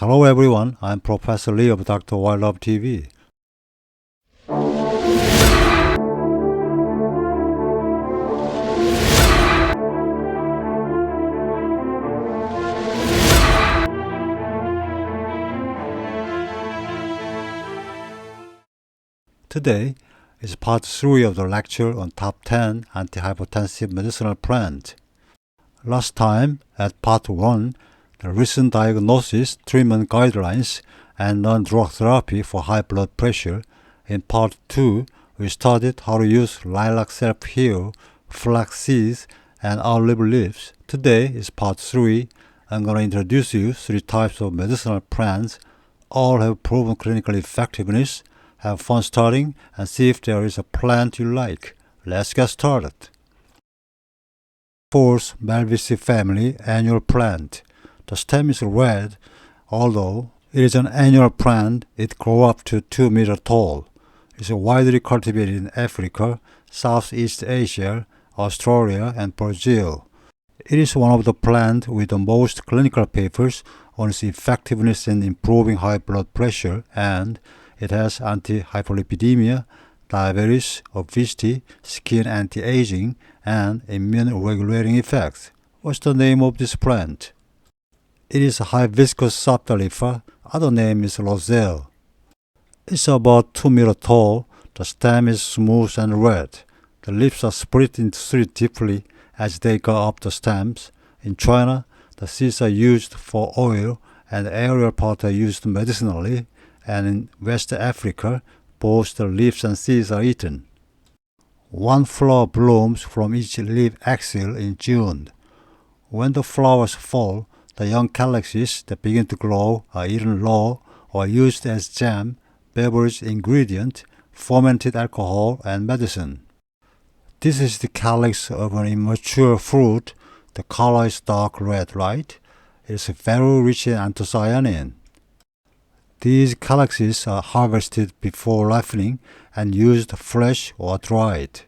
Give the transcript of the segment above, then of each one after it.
Hello everyone, I'm Professor Lee of Dr. Wildlove TV. Today is part 3 of the lecture on top 10 antihypertensive medicinal plants. Last time, at part 1, the recent diagnosis, treatment guidelines, and non-drug therapy for high blood pressure. In part 2, we studied how to use lilac self-heal, flax seeds, and olive leaves. Today is part 3. I'm going to introduce you 3 types of medicinal plants. All have proven clinical effectiveness. Have fun studying and see if there is a plant you like. Let's get started. Fourth, Malvaceae family annual plant. The stem is red. Although it is an annual plant, it grows up to 2 meters tall. It is widely cultivated in Africa, Southeast Asia, Australia, and Brazil. It is one of the plants with the most clinical papers on its effectiveness in improving high blood pressure, and it has anti-hyperlipidemia, diabetes, obesity, skin anti-aging, and immune-regulating effects. What's the name of this plant? It is Hibiscus subtilifa. Other name is roselle. It's about 2 meters tall. The stem is smooth and red. The leaves are split into 3 deeply as they go up the stems. In China, the seeds are used for oil and the aerial part are used medicinally, and in West Africa, both the leaves and seeds are eaten. 1 flower blooms from each leaf axil in June. When the flowers fall, the young calyxes that begin to grow are eaten raw or used as jam, beverage ingredient, fermented alcohol, and medicine. This is the calyx of an immature fruit. The color is dark red, right? It is very rich in anthocyanin. These calyxes are harvested before ripening and used fresh or dried.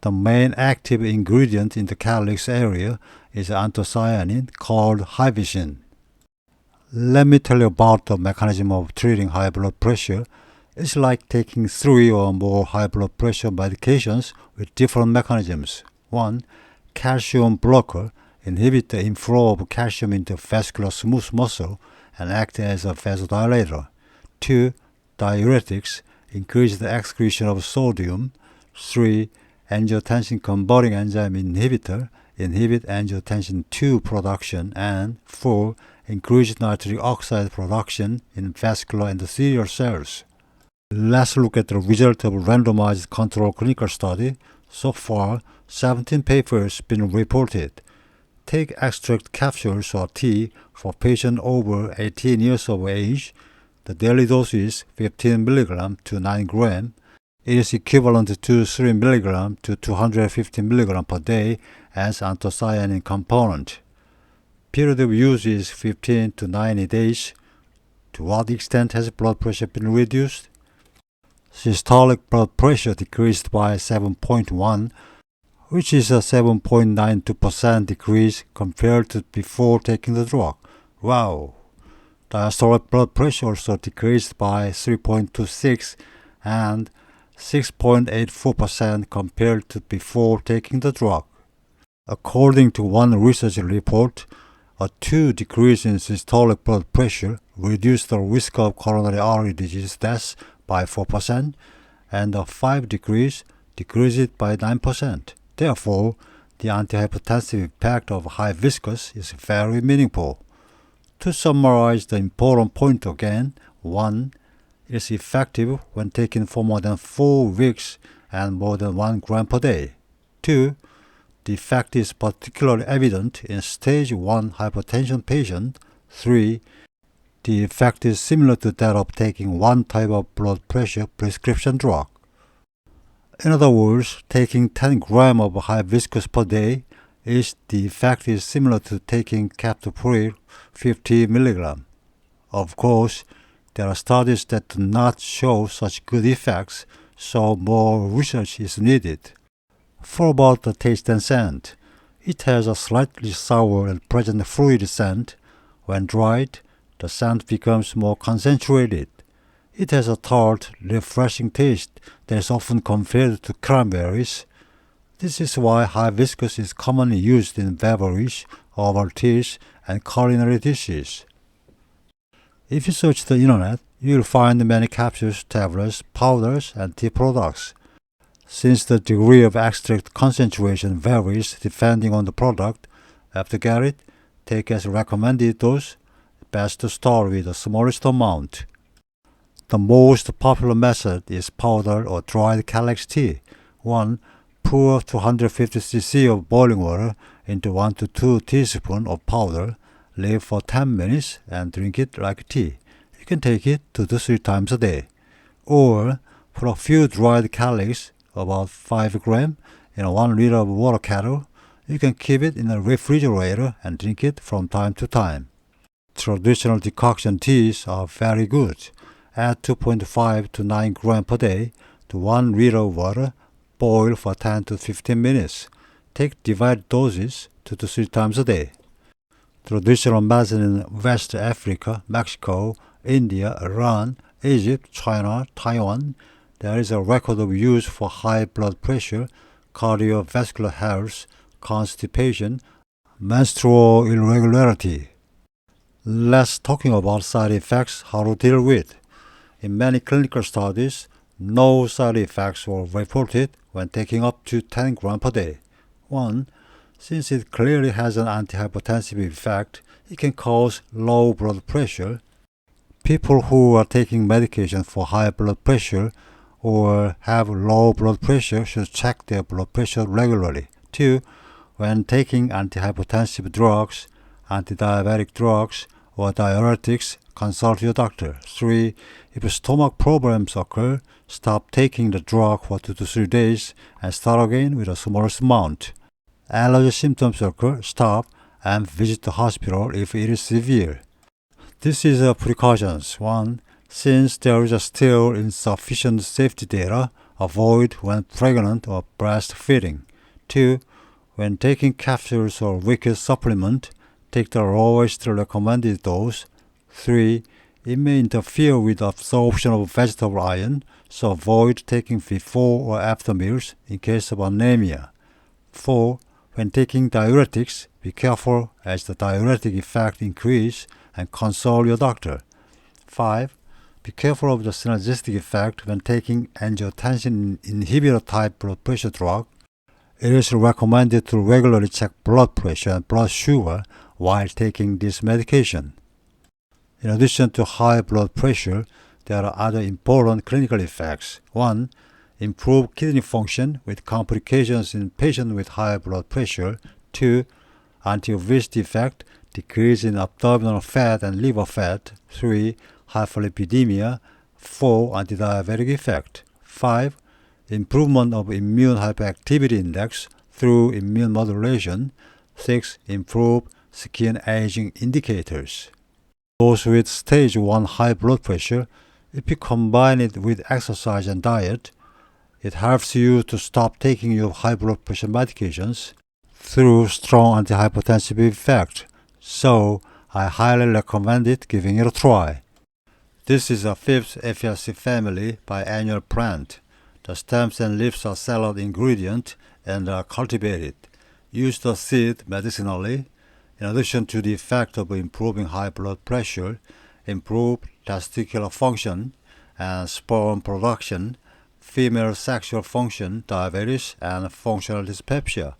The main active ingredient in the calyx area is anthocyanin called hibiscin. Let me tell you about the mechanism of treating high blood pressure. It's like taking 3 or more high blood pressure medications with different mechanisms. 1. Calcium blocker inhibit the inflow of calcium into vascular smooth muscle and act as a vasodilator. 2. Diuretics increase the excretion of sodium. 3. Angiotensin converting enzyme inhibitor inhibit angiotensin II production. And 4. Increase nitric oxide production in vascular endothelial cells. Let's look at the result of a randomized controlled clinical study. So far, 17 papers been reported. Take extract capsules or tea for patients over 18 years of age. The daily dose is 15 mg to 9 g. It is equivalent to 3 mg to 250 mg per day as anthocyanin component. Period of use is 15 to 90 days. To what extent has blood pressure been reduced? Systolic blood pressure decreased by 7.1, which is a 7.92% decrease compared to before taking the drug. Wow! Diastolic blood pressure also decreased by 3.26 and 6.84% compared to before taking the drug. According to one research report, a 2 decrease in systolic blood pressure reduced the risk of coronary artery disease deaths by 4%, and a 5 decrease decreased it by 9%. Therefore, the antihypertensive effect of hibiscus is very meaningful. To summarize the important point again, 1. It is effective when taken for more than 4 weeks and more than 1 gram per day. 2. The effect is particularly evident in stage 1 hypertension patients. 3. The effect is similar to that of taking one type of blood pressure prescription drug. In other words, taking 10 grams of hibiscus per day, the effect is similar to taking captopril 50 mg. Of course, there are studies that do not show such good effects, so more research is needed. For about the taste and scent, it has a slightly sour and pleasant fruity scent. When dried, the scent becomes more concentrated. It has a tart, refreshing taste that is often compared to cranberries. This is why hibiscus is commonly used in beverage, herbal teas, and culinary dishes. If you search the internet, you will find many capsules, tablets, powders, and tea products. Since the degree of extract concentration varies depending on the product, after get it, take as recommended dose. Best to start with the smallest amount. The most popular method is powder or dried calyx tea. 1. Pour 250 cc of boiling water into 1 to 2 teaspoons of powder, leave for 10 minutes, and drink it like tea. You can take it 2 to 3 times a day. Or put a few dried calyx, about 5 grams, in a 1 liter of water kettle. You can keep it in a refrigerator and drink it from time to time. Traditional decoction teas are very good. Add 2.5 to 9 grams per day to 1 liter of water. Boil for 10 to 15 minutes. Take divided doses 2 to 3 times a day. Traditional medicine in West Africa, Mexico, India, Iran, Egypt, China, Taiwan, there is a record of use for high blood pressure, cardiovascular health, constipation, menstrual irregularity. Let's talking about side effects, how to deal with. In many clinical studies, no side effects were reported when taking up to 10 grams per day. 1. Since it clearly has an antihypertensive effect, it can cause low blood pressure. People who are taking medication for high blood pressure or have low blood pressure should check their blood pressure regularly. 2. When taking antihypertensive drugs, antidiabetic drugs, or diuretics, consult your doctor. 3. If stomach problems occur, stop taking the drug for 2 to 3 days and start again with a smallest amount. Allergy symptoms occur, stop and visit the hospital if it is severe. This is a precautions. 1. Since there is still insufficient safety data, avoid when pregnant or breastfeeding. 2. When taking capsules or liquid supplement, take the lowest recommended dose. 3. It may interfere with absorption of vegetable iron, so avoid taking before or after meals in case of anemia. 4. When taking diuretics, be careful as the diuretic effect increases and consult your doctor. 5. Be careful of the synergistic effect when taking angiotensin inhibitor type blood pressure drug. It is recommended to regularly check blood pressure and blood sugar while taking this medication. In addition to high blood pressure, there are other important clinical effects. 1. Improve kidney function with complications in patients with high blood pressure. 2. Anti-obesity effect, decrease in abdominal fat and liver fat. 3. Hyperlipidemia. 4. Antidiabetic effect. 5. Improvement of immune hyperactivity index through immune modulation. 6. Improve skin aging indicators. Those with stage 1 high blood pressure, if you combine it with exercise and diet, it helps you to stop taking your high blood pressure medications through strong antihypertensive effect. So, I highly recommend it giving it a try. This is a fifth Apiaceae family by annual plant. The stems and leaves are salad ingredient and are cultivated. Use the seed medicinally. In addition to the effect of improving high blood pressure, improve testicular function and sperm production, female sexual function, diabetes, and functional dyspepsia.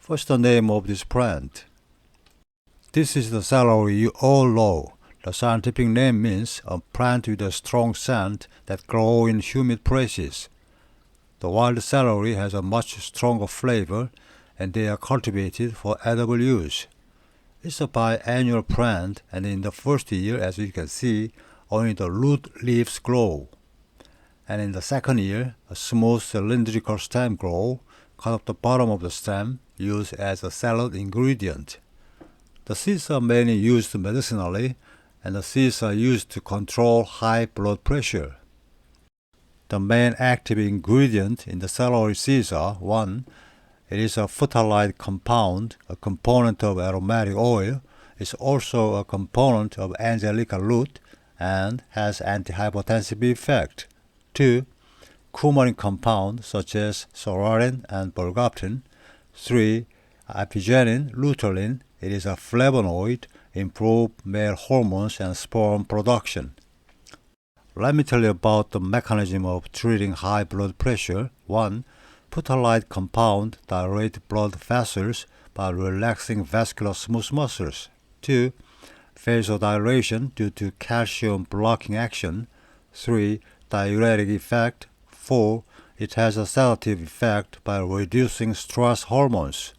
What's the name of this plant? This is the celery you all know. The scientific name means a plant with a strong scent that grows in humid places. The wild celery has a much stronger flavor, and they are cultivated for edible use. It's a biannual plant, and in the first year, as you can see, only the root leaves grow. And in the second year, a small cylindrical stem grows. Cut off the bottom of the stem, used as a salad ingredient. The seeds are mainly used medicinally, and the seeds are used to control high blood pressure. The main active ingredient in the celery seeds are 1. It is a phthalate compound, a component of aromatic oil. is also a component of angelica root and has antihypertensive effect. 2. Coumarin compound such as sorarin and bergaptan. 3. Apigenin luteolin. It is a flavonoid, improve male hormones and sperm production. Let me tell you about the mechanism of treating high blood pressure. 1. Putolite compound dilate blood vessels by relaxing vascular smooth muscles. 2. Vasodilation due to calcium blocking action. 3. Diuretic effect. 4. It has a sedative effect by reducing stress hormones.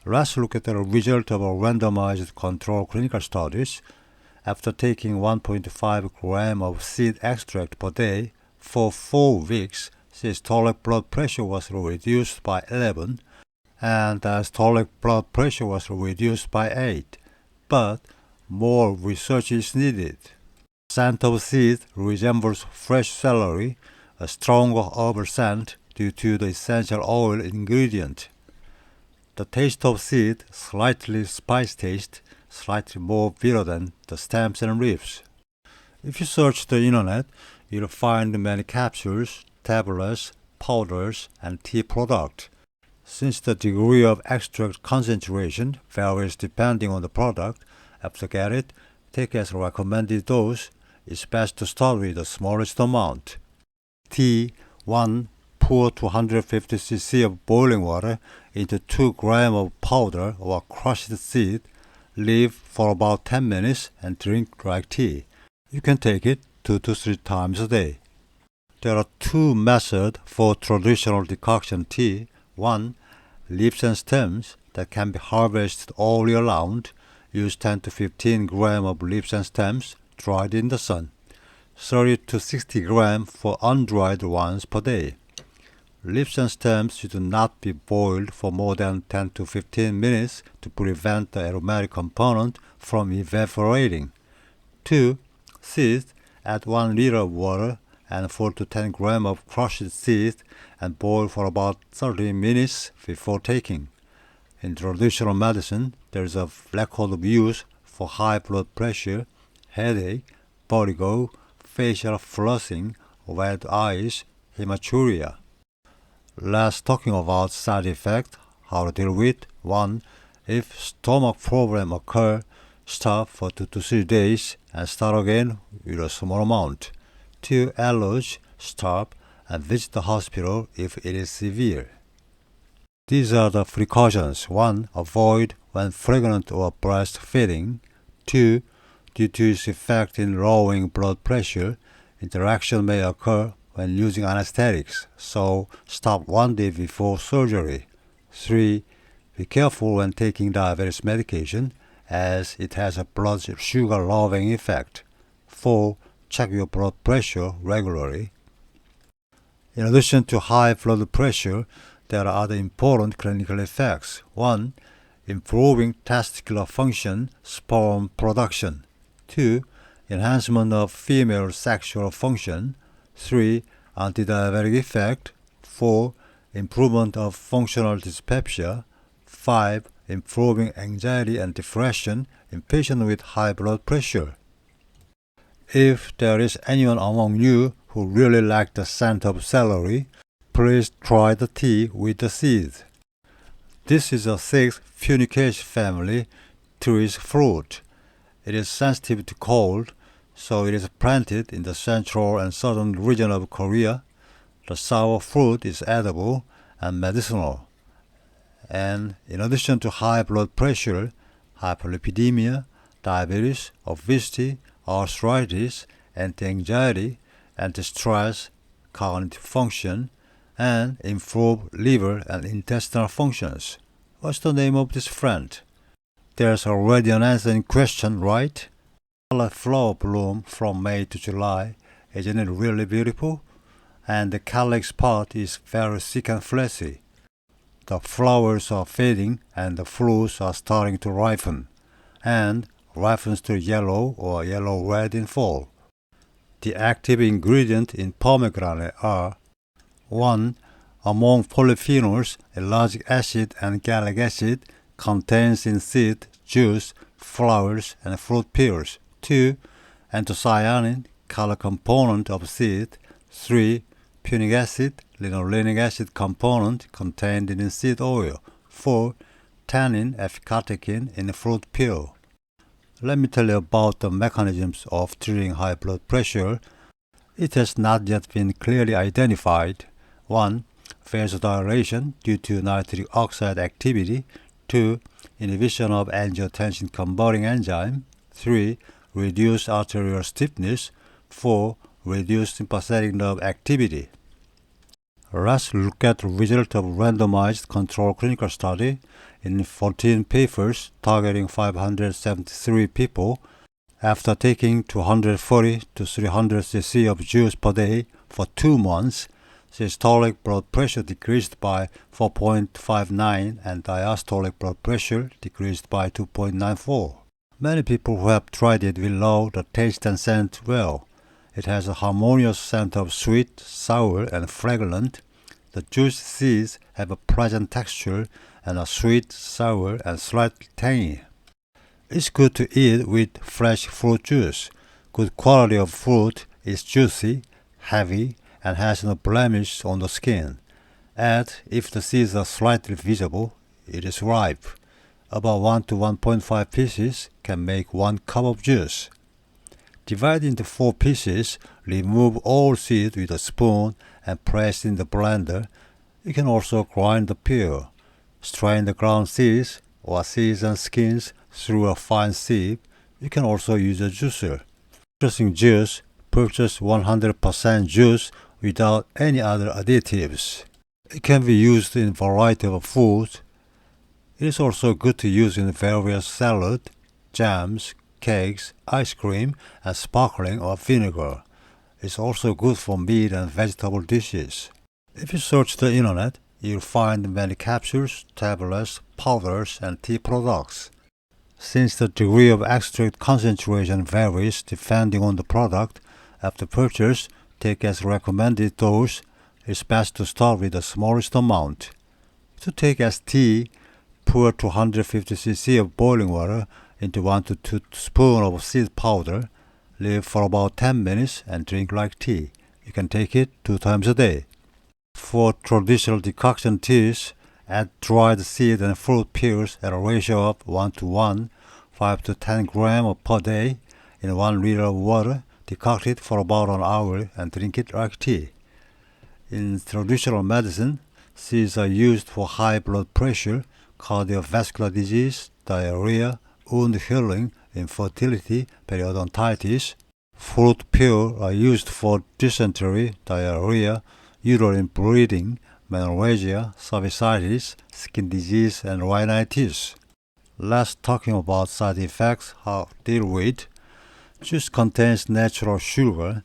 Let's look at the result of a randomized control clinical studies. After taking 1.5 gram of seed extract per day for 4 weeks, systolic blood pressure was reduced by 11 and diastolic blood pressure was reduced by 8. But more research is needed. Scent of seed resembles fresh celery, a stronger herbal scent due to the essential oil ingredient. The taste of seed, slightly spice taste, slightly more bitter than the stems and leaves. If you search the internet, you'll find many capsules, tablets, powders, and tea products. Since the degree of extract concentration varies depending on the product, after get it, take as recommended dose. It's best to start with the smallest amount. Tea 1. Pour 250 cc of boiling water into 2 grams of powder or crushed seed. Leave for about 10 minutes and drink like tea. You can take it 2 to 3 times a day. There are 2 methods for traditional decoction tea. 1. Leaves and stems that can be harvested all year round. Use 10 to 15 grams of leaves and stems dried in the sun. 30 to 60 grams for undried ones per day. Leaves and stems should not be boiled for more than 10 to 15 minutes to prevent the aromatic component from evaporating. 2. Seeds. Add 1 liter of water and 4 to 10 grams of crushed seeds and boil for about 30 minutes before taking. In traditional medicine, there is a record of use for high blood pressure, headache, vertigo, facial flushing, red eyes, hematuria. Let's talking about side effects, how to deal with. 1. If stomach problem occur, stop for 2 to 3 days and start again with a small amount. 2. Allergy, stop and visit the hospital if it is severe. These are the precautions. 1. Avoid when pregnant or breastfeeding. 2. Due to its effect in lowering blood pressure, interaction may occur when using anesthetics, so stop 1 day before surgery. 3. Be careful when taking diabetes medication, as it has a blood sugar lowering effect. 4. Check your blood pressure regularly. In addition to high blood pressure, there are other important clinical effects. 1. Improving testicular function, sperm production. 2. Enhancement of female sexual function. 3. Antidiabetic effect. 4. Improvement of functional dyspepsia. 5. Improving anxiety and depression in patients with high blood pressure. If there is anyone among you who really like the scent of celery, please try the tea with the seeds. This is a 6th Funicaceae family tree fruit. It is sensitive to cold, so it is planted in the central and southern region of Korea. The sour fruit is edible and medicinal. And in addition to high blood pressure, hyperlipidemia, diabetes, obesity, arthritis, anti-anxiety, anti-stress, cognitive function, and improve liver and intestinal functions. What's the name of this friend? There's already an answer in question, right? Flower bloom from May to July. Isn't it really beautiful? And the calyx part is very thick and fleshy. The flowers are fading and the fruits are starting to ripen, and ripens to yellow or yellow-red in fall. The active ingredients in pomegranate are 1. Among polyphenols, ellagic acid and gallic acid contains in seed, juice, flowers, and fruit peels. 2. Anthocyanin, color component of seed. 3. Punic acid, linolenic acid component contained in seed oil. 4. Tannin, F-catechin in fruit peel. Let me tell you about the mechanisms of treating high blood pressure. It has not yet been clearly identified. 1. Vasodilation due to nitric oxide activity. 2. Inhibition of angiotensin converting enzyme. 3. Reduced arterial stiffness. 4. Reduced sympathetic nerve activity. Let's look at the result of randomized controlled clinical study in 14 papers targeting 573 people. After taking 240 to 300 cc of juice per day for 2 months, systolic blood pressure decreased by 4.59 and diastolic blood pressure decreased by 2.94. Many people who have tried it will know the taste and scent well. It has a harmonious scent of sweet, sour, and fragrant. The juice seeds have a pleasant texture and are sweet, sour, and slightly tangy. It's good to eat with fresh fruit juice. Good quality of fruit is juicy, heavy, and has no blemish on the skin. And if the seeds are slightly visible, it is ripe. About 1 to 1.5 pieces can make 1 cup of juice. Divide into 4 pieces, remove all seeds with a spoon and press in the blender. You can also grind the peel. Strain the ground seeds or seeds and skins through a fine sieve. You can also use a juicer. Purchasing juice, purchase 100% juice without any other additives. It can be used in a variety of foods. It is also good to use in various salad, jams, cakes, ice cream, and sparkling or vinegar. It's also good for meat and vegetable dishes. If you search the internet, you'll find many capsules, tablets, powders, and tea products. Since the degree of extract concentration varies depending on the product, after purchase, take as recommended dose. It's best to start with the smallest amount. To take as tea, pour 250 cc of boiling water into 1 to 2 spoons of seed powder. Leave for about 10 minutes and drink like tea. You can take it 2 times a day. For traditional decoction teas, add dried seed and fruit peels at a ratio of 1 to 1, 5 to 10 grams per day in 1 liter of water. Decoct it for about an hour and drink it like tea. In traditional medicine, seeds are used for high blood pressure, cardiovascular disease, diarrhea, wound healing, infertility, periodontitis. Fruit peels are used for dysentery, diarrhea, uterine bleeding, menorrhagia, cervicitis, skin disease, and rhinitis. Let's talking about side effects, how to deal with. Juice contains natural sugar.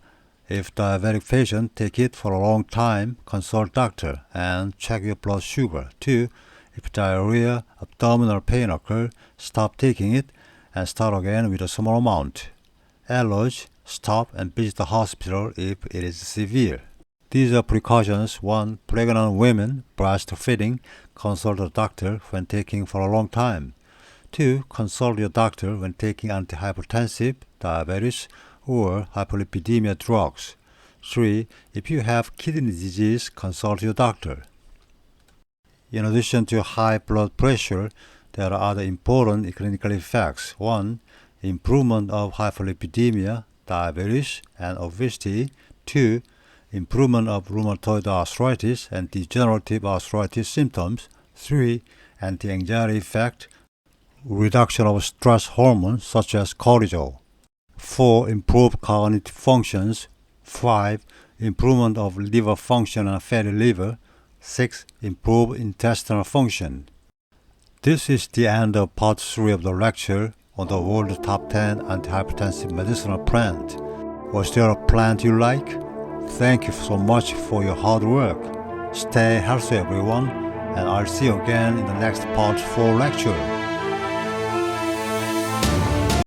If diabetic patient take it for a long time, consult doctor and check your blood sugar. 2. If diarrhea, abdominal pain occur, stop taking it and start again with a small amount. Allergy, stop and visit the hospital if it is severe. These are precautions. 1. Pregnant women, breastfeeding, consult a doctor when taking for a long time. 2. Consult your doctor when taking antihypertensive, diabetes, or hyperlipidemia drugs. 3. If you have kidney disease, consult your doctor. In addition to high blood pressure, there are other important clinical effects. 1. Improvement of hyperlipidemia, diabetes, and obesity. 2. Improvement of rheumatoid arthritis and degenerative arthritis symptoms. 3. Anti-anxiety effect, reduction of stress hormones such as cortisol. 4. Improved cognitive functions. 5. Improvement of liver function and fatty liver. 6. Improved intestinal function. This is the end of part 3 of the lecture on the world top 10 antihypertensive medicinal plant. Was there a plant you like? Thank you so much for your hard work. Stay healthy everyone, and I'll see you again in the next part 4 lecture.